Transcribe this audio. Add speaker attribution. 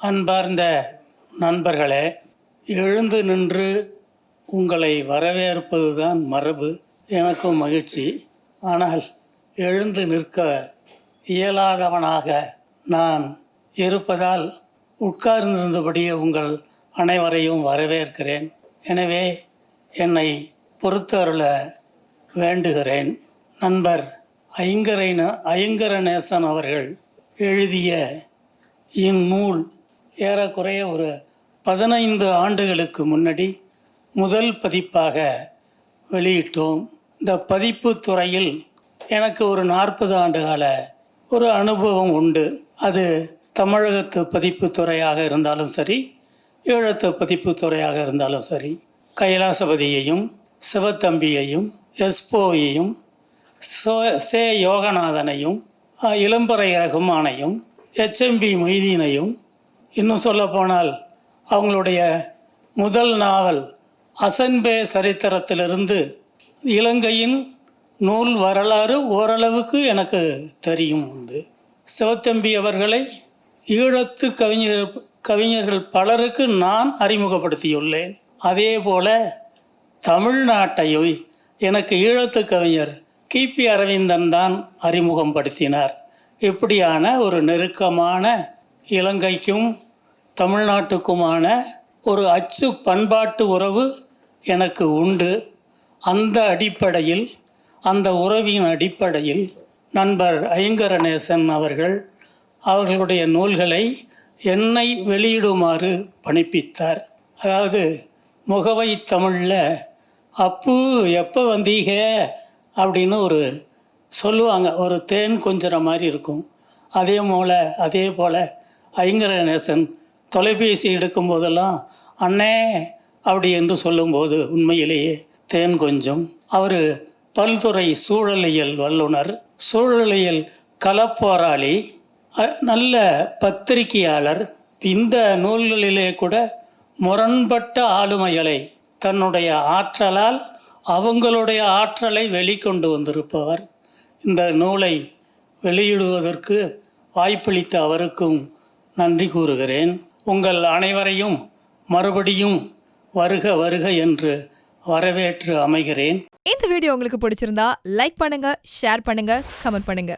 Speaker 1: அன்பார்ந்த நண்பர்களே, எழுந்து நின்று உங்களை வரவேற்பதுதான் மரபு. எனக்கும் மகிழ்ச்சி. ஆனால் எழுந்து நிற்க இயலாதவனாக நான் இருப்பதால் உட்கார்ந்திருந்தபடியே உங்கள் அனைவரையும் வரவேற்கிறேன். எனவே என்னை பொறுத்தருள வேண்டுகிறேன். நண்பர் ஐங்கரநேசன் அவர்கள் எழுதிய இந்நூல் ஏறக்குறைய ஒரு 15 ஆண்டுகளுக்கு முன்னாடி முதல் பதிப்பாக வெளியிட்டோம். இந்த பதிப்பு துறையில் எனக்கு ஒரு 40 ஆண்டுகால ஒரு அனுபவம் உண்டு. அது தமிழகத்து பதிப்பு துறையாக இருந்தாலும் சரி, ஈழத்து பதிப்பு துறையாக இருந்தாலும் சரி, கைலாசபதியையும் சிவத்தம்பியையும் எஸ்போயையும் சே யோகநாதனையும் இளம்பறை ரகுமானையும் HMB மொய்தீனையும் இன்னும் சொல்லப்போனால் அவங்களுடைய முதல் நாவல் அசன்பே சரித்திரத்திலிருந்து இலங்கையின் நூல் வரலாறு ஓரளவுக்கு எனக்கு தெரியும் உண்டு. சிவத்தம்பி அவர்களை ஈழத்து கவிஞர்கள் பலருக்கு நான் அறிமுகப்படுத்தியுள்ளேன். அதே போல தமிழ்நாட்டையும் எனக்கு ஈழத்து கவிஞர் கிபி அரவிந்தன் தான் அறிமுகம் படுத்தினார். இப்படியான ஒரு நெருக்கமான இலங்கைக்கும் தமிழ்நாட்டுக்குமான ஒரு அச்சு பண்பாட்டு உறவு எனக்கு உண்டு. அந்த அடிப்படையில், அந்த உறவின் அடிப்படையில் நண்பர் ஐங்கரநேசன் அவர்களுடைய நூல்களை என்னை வெளியிடுமாறு பணிப்பித்தார். அதாவது முகவை தமிழில் அப்பு எப்போ வந்தீக அப்படின்னு ஒரு சொல்லுவாங்க, ஒரு தேன் கொஞ்சிற மாதிரி இருக்கும். அதே போல் ஐங்கரநேசன் தொலைபேசி எடுக்கும்போதெல்லாம் அண்ணே அப்படி என்று சொல்லும்போது உண்மையிலேயே தேன் கொஞ்சம். அவர் பல்துறை சூழலியல் வல்லுனர், சூழலியல் களப்போராளி, நல்ல பத்திரிகையாளர். இந்த நூல்களிலே கூட முரண்பட்ட ஆளுமைகளை தன்னுடைய ஆற்றலால் அவங்களுடைய ஆற்றலை வெளிக்கொண்டு வந்திருப்பவர். இந்த நூலை வெளியிடுவதற்கு வாய்ப்பளித்த அவருக்கும் நன்றி கூறுகிறேன். உங்கள் அனைவரையும் மறுபடியும் வருக வருக என்று வரவேற்று அமைகிறேன்.
Speaker 2: இந்த வீடியோ உங்களுக்கு பிடிச்சிருந்தா லைக் பண்ணுங்க, ஷேர் பண்ணுங்க, கமெண்ட் பண்ணுங்க.